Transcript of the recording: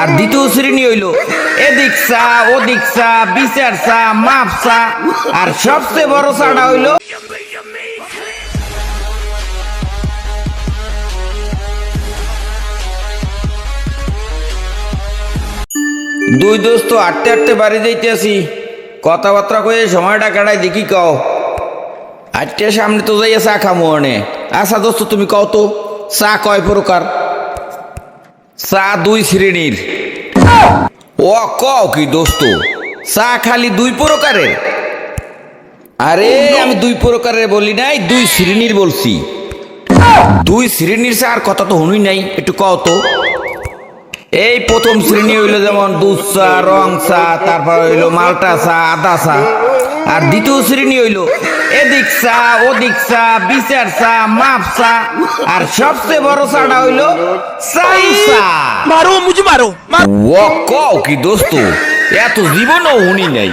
আর দ্বিতীয় শ্রেণী হইল এদিক চা ওদিক চা বিচার চা মাপ চা আর সবচেয়ে বড় চাটা হইল দুই দোস্ত হাঁটতে হাঁটতে বাড়ি যাইতে আসি কথাবার্তা কয়ে সময়টা কাটাই দেখি কও হাঁটতে সামনে তো যাইয়া চা খামো অনে আচ্ছা দোস্ত তুমি কও তো চা কয় প্রকার চা দুই শ্রেণীর ও কও কি দোস্ত চা খালি দুই প্রকারের আরে আমি দুই প্রকারের বলি নাই দুই শ্রেণীর বলছি দুই শ্রেণীর চা আর কথা তো শুনি নাই একটু কও তো এই প্রথম শ্রেণী হইলো যেমন দুধ চা রং চা তারপর হইলো মাল্টা চা আদা চা আর দ্বিতীয় শ্রেণী হইলো এদিক চা ওদিক চা বিচার চা মাপ চা আর সবচেয়ে বড় চাটা হইলো চাই চা मारो मुझे मारो ও কও কি দোস্ত এত জীবনও শুনি নাই